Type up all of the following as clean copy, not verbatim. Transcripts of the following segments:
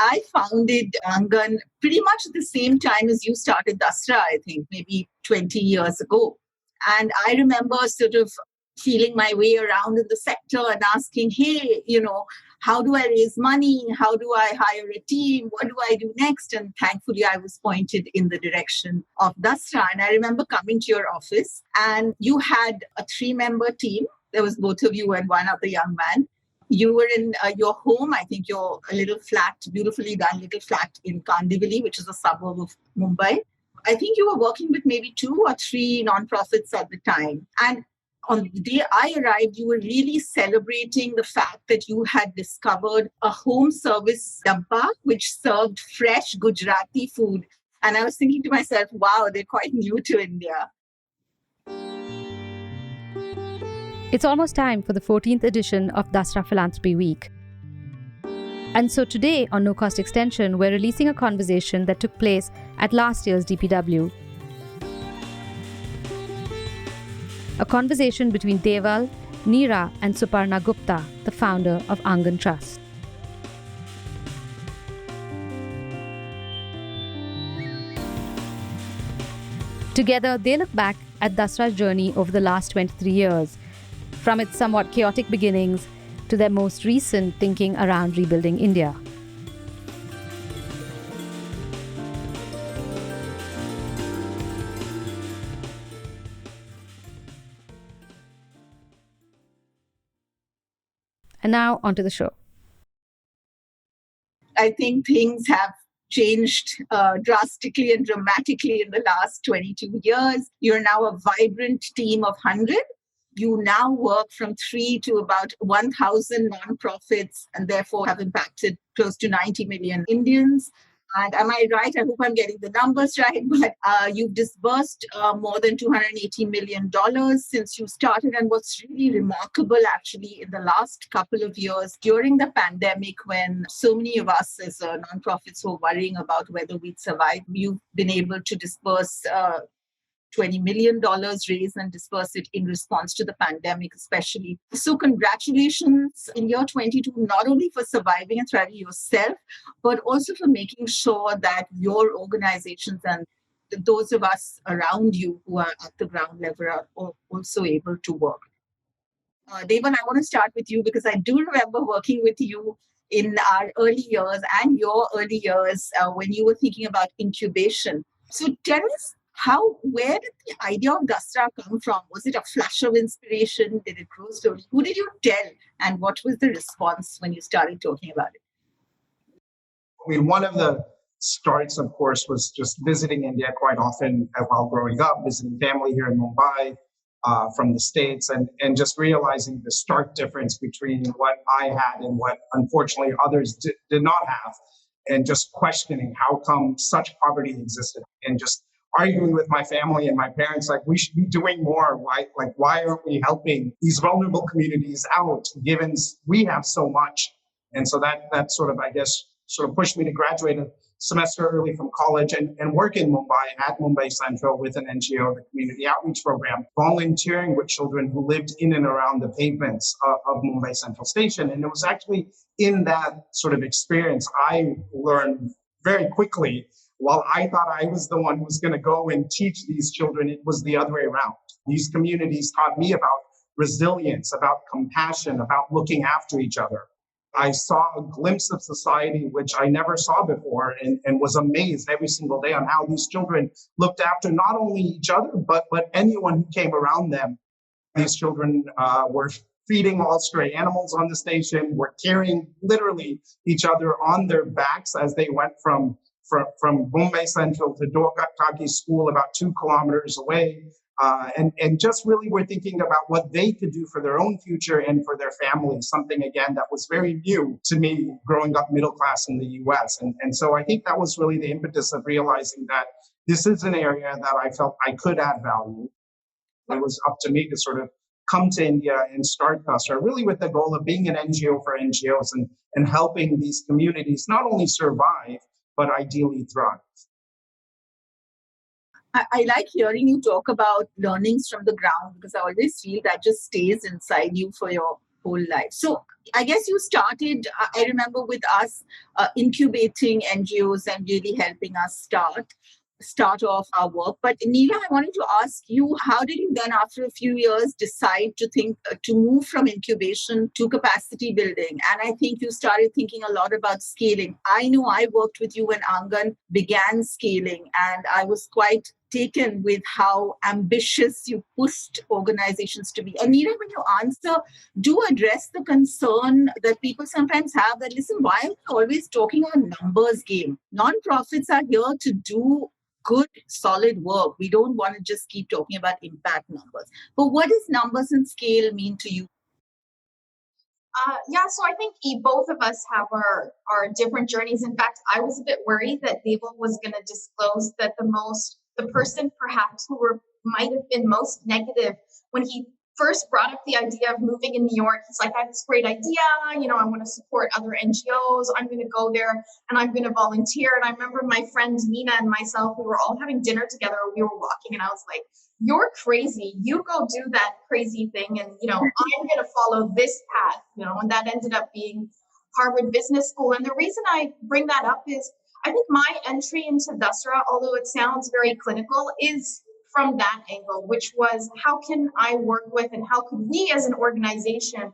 I founded Aangan pretty much at the same time as you started Dasra, I think, maybe 20 years ago. And I remember sort of feeling my way around in the sector and asking, hey, how do I raise money? How do I hire a team? What do I do next? And thankfully, I was pointed in the direction of Dasra. And I remember coming to your office and you had a 3-member team. There was both of you and one other young man. You were in your home, I think your little flat, beautifully done little flat in Kandivali, which is a suburb of Mumbai. I think you were working with maybe 2 or 3 nonprofits at the time. And on the day I arrived, you were really celebrating the fact that you had discovered a home service dabba, which served fresh Gujarati food. And I was thinking to myself, wow, they're quite new to India. It's almost time for the 14th edition of Dasra Philanthropy Week. And so today on No Cost Extension, we're releasing a conversation that took place at last year's DPW. A conversation between Deval, Neera and Suparna Gupta, the founder of Aangan Trust. Together, they look back at Dasra's journey over the last 23 years, from its somewhat chaotic beginnings to their most recent thinking around rebuilding India. And now, onto the show. I think things have changed drastically and dramatically in the last 22 years. You're now a vibrant team of 100. You now work from 3 to about 1,000 nonprofits and therefore have impacted close to 90 million Indians. And am I right? I hope I'm getting the numbers right. But you've disbursed more than $280 million since you started. And what's really remarkable, actually, in the last couple of years, during the pandemic, when so many of us as nonprofits were worrying about whether we'd survive, you've been able to disburse $20 million raised and disperse it in response to the pandemic, especially. So congratulations in year 22, not only for surviving and thriving yourself, but also for making sure that your organizations and those of us around you who are at the ground level are also able to work. Deval, I want to start with you because I do remember working with you in our early years and your early years when you were thinking about incubation. So tell us, where did the idea of Dasra come from? Was it a flash of inspiration? Did it grow slowly? Who did you tell? And what was the response when you started talking about it? I mean, one of the starts, of course, was just visiting India quite often while growing up, visiting family here in Mumbai from the States, and just realizing the stark difference between what I had and what, unfortunately, others did not have, and just questioning how come such poverty existed, and just arguing with my family and my parents, like, we should be doing more. Why aren't we helping these vulnerable communities out, given we have so much? And so that sort of, I guess, sort of pushed me to graduate a semester early from college and work in Mumbai at Mumbai Central with an NGO, the Community Outreach Program, volunteering with children who lived in and around the pavements of Mumbai Central Station. And it was actually in that sort of experience I learned very quickly. While I thought I was the one who was going to go and teach these children, it was the other way around. These communities taught me about resilience, about compassion, about looking after each other. I saw a glimpse of society which I never saw before, and was amazed every single day on how these children looked after not only each other, but anyone who came around them. These children were feeding all stray animals on the station, were carrying literally each other on their backs as they went from Mumbai Central to Dorkaki School, about 2 kilometers away. And just really were thinking about what they could do for their own future and for their families, something, again, that was very new to me growing up middle class in the US. And so I think that was really the impetus of realizing that this is an area that I felt I could add value. It was up to me to sort of come to India and start Dasra, really with the goal of being an NGO for NGOs and helping these communities not only survive, but ideally thrive. I like hearing you talk about learnings from the ground because I always feel that just stays inside you for your whole life. So I guess you started, I remember, with us incubating NGOs and really helping us start off our work. But Neera, I wanted to ask you, how did you then, after a few years, decide to think to move from incubation to capacity building? And I think you started thinking a lot about scaling. I know I worked with you when Aangan began scaling, and I was quite taken with how ambitious you pushed organizations to be. And Neera, when you answer, do address the concern that people sometimes have that, listen, why are we always talking on numbers game? Nonprofits are here to do good, solid work. We don't want to just keep talking about impact numbers. But what does numbers and scale mean to you? So I think both of us have our different journeys. In fact, I was a bit worried that Deval was going to disclose that the person perhaps who might have been most negative when he first brought up the idea of moving in New York. He's like, I have this great idea. I want to support other NGOs. I'm going to go there and I'm going to volunteer. And I remember my friend Neera and myself, we were all having dinner together. We were walking and I was like, you're crazy. You go do that crazy thing. And, I'm going to follow this path, and that ended up being Harvard Business School. And the reason I bring that up is I think my entry into Dasra, although it sounds very clinical, is from that angle, which was how can I work with and how could we as an organization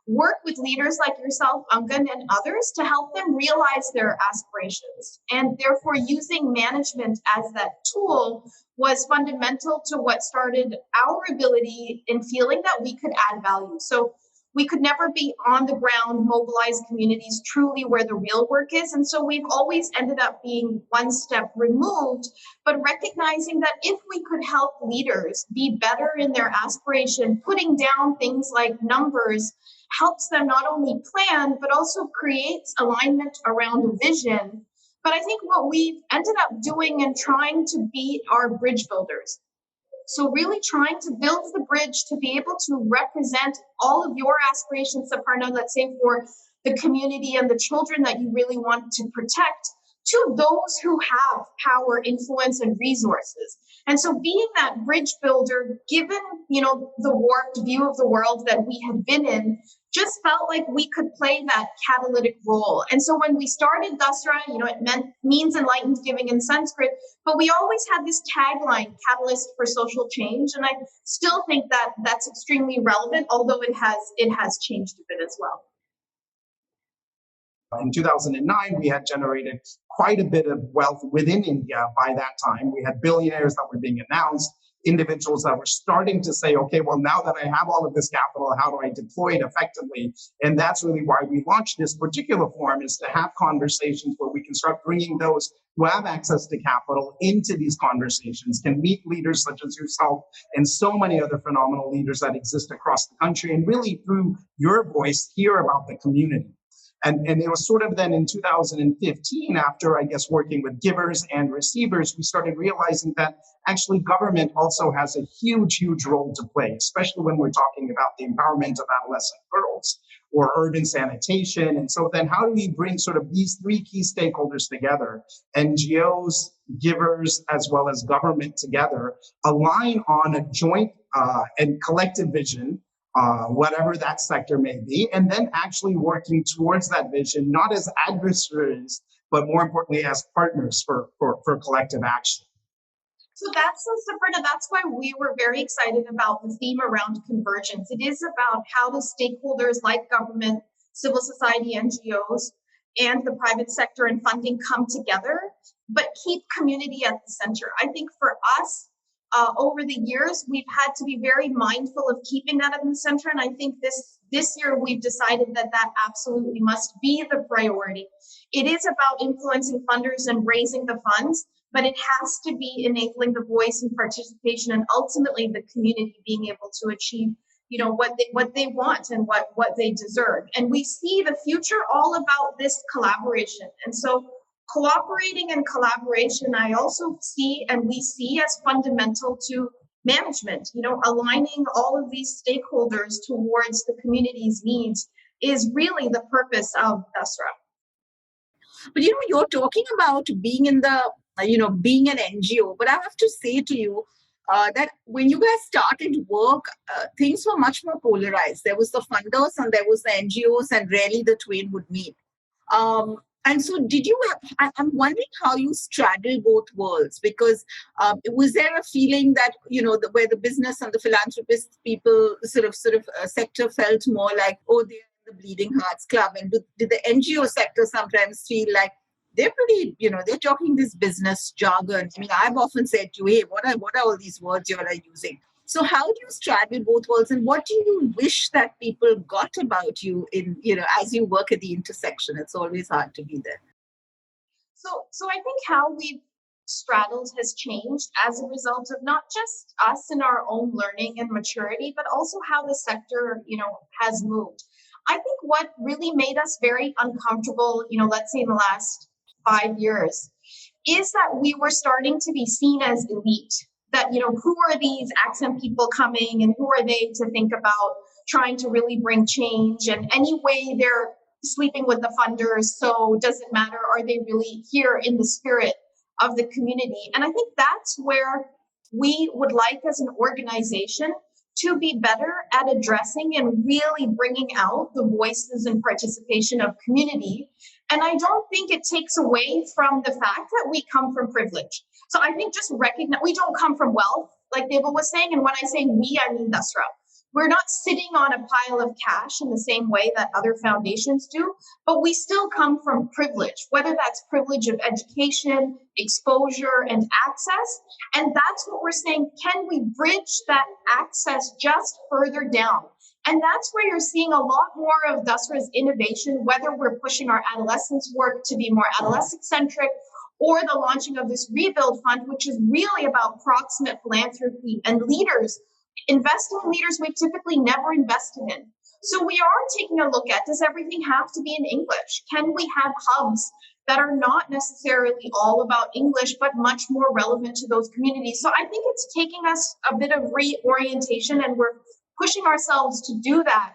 work with leaders like yourself, Aangan, and others to help them realize their aspirations. And therefore, using management as that tool was fundamental to what started our ability in feeling that we could add value. So we could never be on the ground, mobilize communities truly where the real work is. And so we've always ended up being one step removed, but recognizing that if we could help leaders be better in their aspiration, putting down things like numbers helps them not only plan, but also creates alignment around a vision. But I think what we've ended up doing and trying to be are bridge builders. So really trying to build the bridge to be able to represent all of your aspirations, Suparna, let's say for the community and the children that you really want to protect, to those who have power, influence, and resources. And so being that bridge builder, given, the warped view of the world that we had been in, just felt like we could play that catalytic role. And so when we started Dasra, it means enlightened giving in Sanskrit, but we always had this tagline, catalyst for social change. And I still think that that's extremely relevant, although it has changed a bit as well. In 2009, we had generated quite a bit of wealth within India by that time. We had billionaires that were being announced, individuals that were starting to say, okay, well, now that I have all of this capital, how do I deploy it effectively? And that's really why we launched this particular forum, is to have conversations where we can start bringing those who have access to capital into these conversations, can meet leaders such as yourself and so many other phenomenal leaders that exist across the country, and really through your voice, hear about the community. And it was sort of then in 2015, after, I guess, working with givers and receivers, we started realizing that actually government also has a huge, huge role to play, especially when we're talking about the empowerment of adolescent girls or urban sanitation. And so then how do we bring sort of these three key stakeholders together, NGOs, givers, as well as government together, align on a joint and collective vision, whatever that sector may be, and then actually working towards that vision, not as adversaries, but more importantly, as partners for collective action. So that's why we were very excited about the theme around convergence. It is about how the stakeholders like government, civil society, NGOs, and the private sector and funding come together, but keep community at the center. I think for us, over the years, we've had to be very mindful of keeping that at the center. And I think this year we've decided that absolutely must be the priority. It is about influencing funders and raising the funds, but it has to be enabling the voice and participation and ultimately the community being able to achieve what they want and what they deserve. And we see the future all about this collaboration. And so cooperating and collaboration, I also see and we see as fundamental to management. Aligning all of these stakeholders towards the community's needs is really the purpose of Dasra. But you're talking about being in the, being an NGO, but I have to say to you, that when you guys started work, things were much more polarized. There was the funders and there was the NGOs, and rarely the twain would meet. And so did you I'm wondering how you straddle both worlds, because was there a feeling that, where the business and the philanthropist people sort of sector felt more like, oh, they're the Bleeding Hearts Club, and did the NGO sector sometimes feel like they're pretty, they're talking this business jargon? I mean, I've often said to you, hey, what are all these words you all are using? So how do you straddle both worlds, and what do you wish that people got about you in, as you work at the intersection? It's always hard to be there. So I think how we've straddled has changed as a result of not just us in our own learning and maturity, but also how the sector, has moved. I think what really made us very uncomfortable, let's say in the last 5 years, is that we were starting to be seen as elite. That, who are these accent people coming, and who are they to think about trying to really bring change? And anyway, they're sleeping with the funders, so does it matter? Are they really here in the spirit of the community? And I think that's where we would like, as an organization, to be better at addressing and really bringing out the voices and participation of community. And I don't think it takes away from the fact that we come from privilege. So I think just recognize we don't come from wealth, like Deval was saying. And when I say we, I mean Dasra. We're not sitting on a pile of cash in the same way that other foundations do, but we still come from privilege, whether that's privilege of education, exposure, and access. And that's what we're saying. Can we bridge that access just further down? And that's where you're seeing a lot more of Dasra's innovation, whether we're pushing our adolescents work to be more adolescent-centric, or the launching of this Rebuild Fund, which is really about proximate philanthropy and leaders, investing in leaders we've typically never invested in. So we are taking a look at, does everything have to be in English? Can we have hubs that are not necessarily all about English, but much more relevant to those communities? So I think it's taking us a bit of reorientation, and we're pushing ourselves to do that.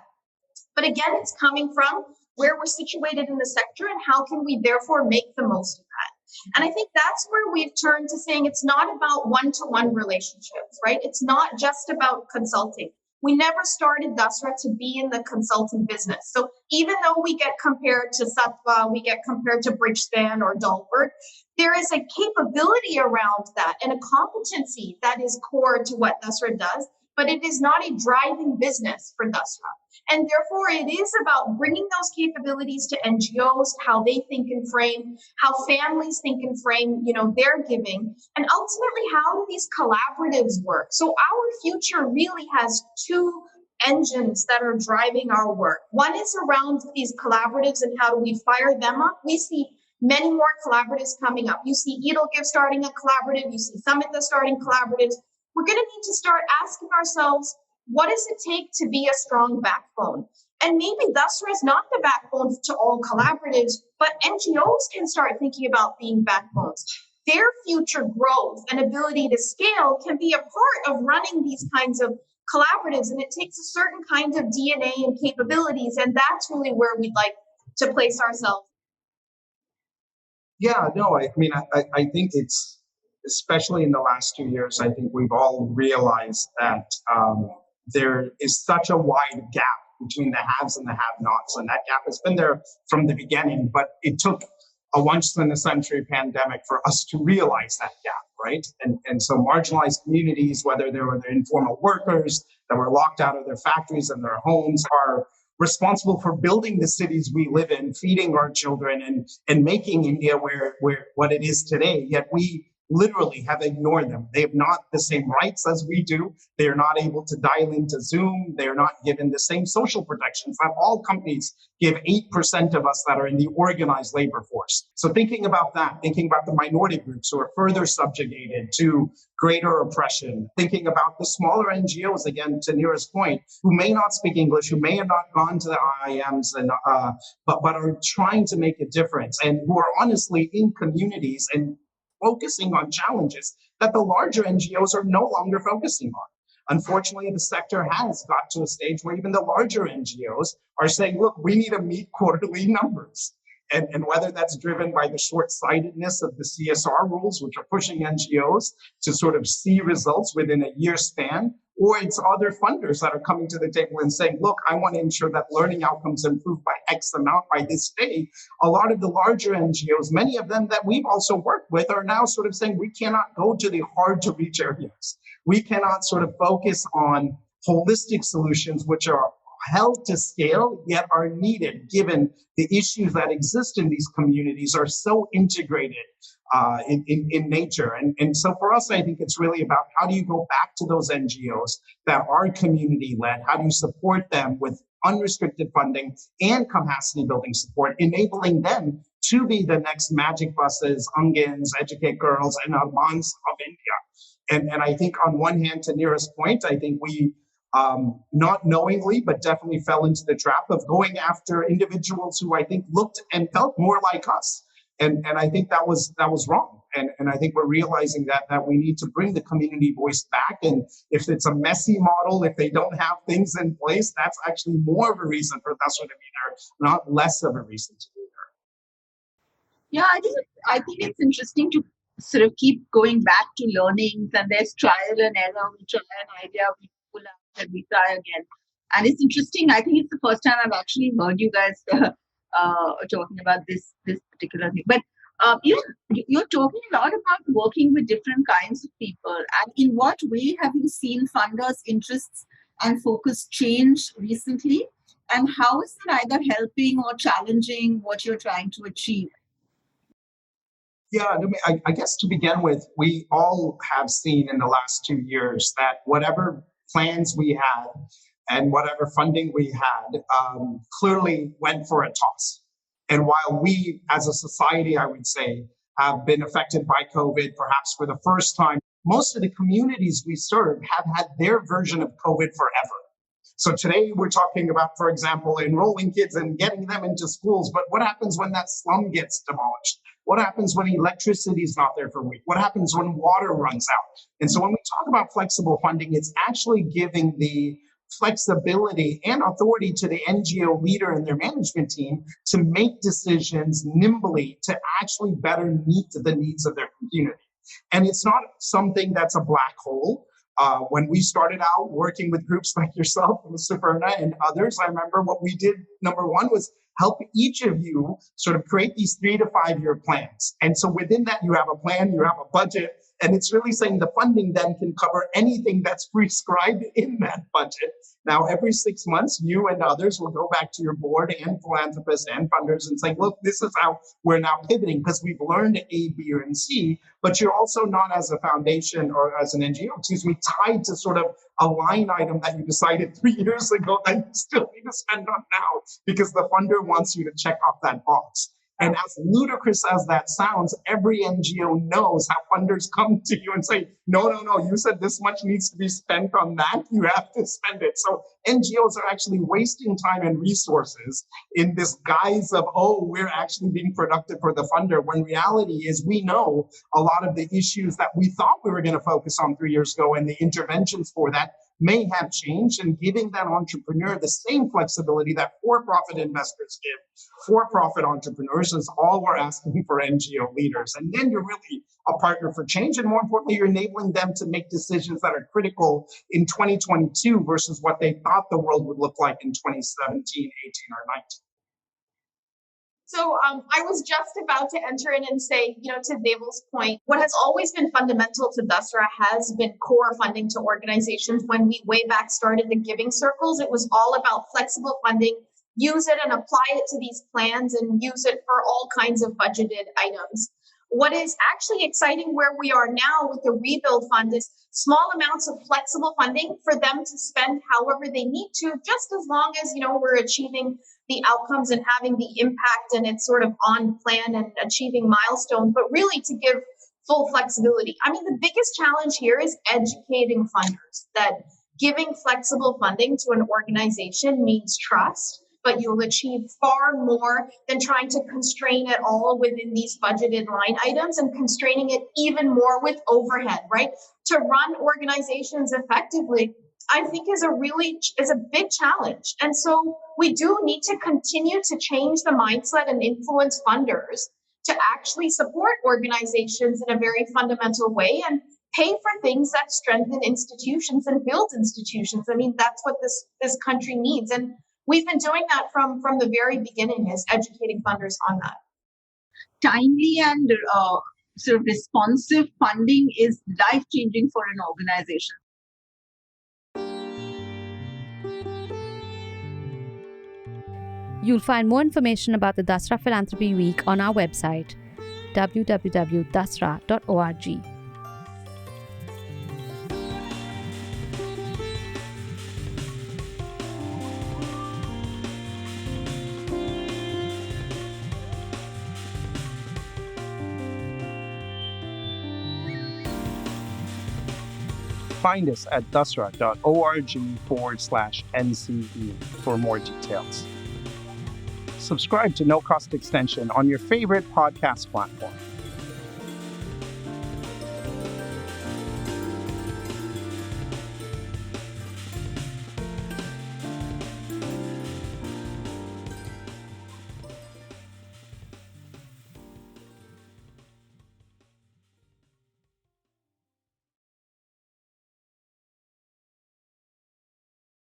But again, it's coming from where we're situated in the sector, and how can we therefore make the most of that? And I think that's where we've turned to saying it's not about one-to-one relationships, right? It's not just about consulting. We never started Dasra to be in the consulting business. So even though we get compared to Sattva, we get compared to Bridgespan or Dalberg, there is a capability around that and a competency that is core to what Dasra does, but it is not a driving business for Dasra. And therefore, it is about bringing those capabilities to NGOs, how they think and frame, how families think and frame, their giving, and ultimately, how do these collaboratives work? So our future really has two engines that are driving our work. One is around these collaboratives and how do we fire them up. We see many more collaboratives coming up. You see Edelgive starting a collaborative. You see Summit that's starting collaboratives. We're going to need to start asking ourselves, what does it take to be a strong backbone? And maybe Dasra is not the backbone to all collaboratives, but NGOs can start thinking about being backbones. Their future growth and ability to scale can be a part of running these kinds of collaboratives, and it takes a certain kind of DNA and capabilities, and that's really where we'd like to place ourselves. Yeah, no, I think it's, especially in the last 2 years, I think we've all realized that there is such a wide gap between the haves and the have-nots, and that gap has been there from the beginning, but it took a once-in-a-century pandemic for us to realize that gap, right? And so marginalized communities, whether they were the informal workers that were locked out of their factories and their homes, are responsible for building the cities we live in, feeding our children, and making India where what it is today. Yet we literally have ignored them. They have not the same rights as we do. They are not able to dial into Zoom. They are not given the same social protections that all companies give 8% of us that are in the organized labor force. So thinking about that, thinking about the minority groups who are further subjugated to greater oppression, thinking about the smaller NGOs, again, to Neera's point, who may not speak English, who may have not gone to the IIMs, but are trying to make a difference, and who are honestly in communities and focusing on challenges that the larger NGOs are no longer focusing on. Unfortunately, the sector has got to a stage where even the larger NGOs are saying, look, we need to meet quarterly numbers. And whether that's driven by the short-sightedness of the CSR rules, which are pushing NGOs to sort of see results within a year span, or it's other funders that are coming to the table and saying, look, I want to ensure that learning outcomes improve by X amount by this day. A lot of the larger NGOs, many of them that we've also worked with, are now sort of saying we cannot go to the hard to reach areas. We cannot sort of focus on holistic solutions, which are held to scale, yet are needed given the issues that exist in these communities are so integrated in nature. And so for us, I think it's really about how do you go back to those NGOs that are community-led? How do you support them with unrestricted funding and capacity building support, enabling them to be the next magic buses, Aangans, Educate Girls, and Armans of India. And I think on one hand, to Neera's point, I think we not knowingly, but definitely fell into the trap of going after individuals who I think looked and felt more like us. And I think that was wrong. And I think we're realizing that we need to bring the community voice back. And if it's a messy model, if they don't have things in place, that's actually more of a reason for Dasra to be there, not less of a reason to be there. Yeah, I think it's interesting to sort of keep going back to learnings, and there's trial and error. We try an idea, we pull out, and we try again. And it's interesting. I think it's the first time I've actually heard you guys talking about this particular thing. But you're talking a lot about working with different kinds of people. And in what way have you seen funders' interests and focus change recently? And how is it either helping or challenging what you're trying to achieve? Yeah, I guess to begin with, we all have seen in the last 2 years that whatever plans we had and whatever funding we had clearly went for a toss. And while we as a society, I would say, have been affected by COVID, perhaps for the first time, most of the communities we serve have had their version of COVID forever. So today we're talking about, for example, enrolling kids and getting them into schools. But what happens when that slum gets demolished? What happens when electricity is not there for a week? What happens when water runs out? And so when we talk about flexible funding, it's actually giving the flexibility and authority to the NGO leader and their management team to make decisions nimbly to actually better meet the needs of their community. And it's not something that's a black hole. When we started out working with groups like yourself, Suparna, and others, I remember what we did, number one, was help each of you sort of create these 3 to 5 year plans. And so within that, you have a plan, you have a budget, and it's really saying the funding then can cover anything that's prescribed in that budget. Now, every 6 months, you and others will go back to your board and philanthropists and funders and say, look, this is how we're now pivoting because we've learned A, B, and C, but you're also not as a foundation or as an NGO, tied to sort of a line item that you decided 3 years ago that you still need to spend on now because the funder wants you to check off that box. And as ludicrous as that sounds, every NGO knows how funders come to you and say, no, you said this much needs to be spent on that. You have to spend it. So NGOs are actually wasting time and resources in this guise of, oh, we're actually being productive for the funder, when reality is we know a lot of the issues that we thought we were going to focus on 3 years ago and the interventions for that may have changed, and giving that entrepreneur the same flexibility that for-profit investors give for-profit entrepreneurs is all we're asking for NGO leaders. And then you're really a partner for change. And more importantly, you're enabling them to make decisions that are critical in 2022 versus what they thought the world would look like in 2017, 18, or 19. So I was just about to enter in and say, to Deval's point, what has always been fundamental to Dasra has been core funding to organizations. When we way back started the giving circles, it was all about flexible funding, use it and apply it to these plans and use it for all kinds of budgeted items. What is actually exciting where we are now with the rebuild fund is small amounts of flexible funding for them to spend however they need to, just as long as, we're achieving the outcomes and having the impact and it's sort of on plan and achieving milestones, but really to give full flexibility. I mean, the biggest challenge here is educating funders that giving flexible funding to an organization means trust, but you'll achieve far more than trying to constrain it all within these budgeted line items and constraining it even more with overhead, right? To run organizations effectively, I think is a big challenge. And so we do need to continue to change the mindset and influence funders to actually support organizations in a very fundamental way and pay for things that strengthen institutions and build institutions. I mean, that's what this country needs. And we've been doing that from the very beginning, is educating funders on that. Timely and sort of responsive funding is life-changing for an organization. You'll find more information about the Dasra Philanthropy Week on our website, www.dasra.org. Find us at dasra.org/NCE for more details. Subscribe to No Cost Extension on your favorite podcast platform.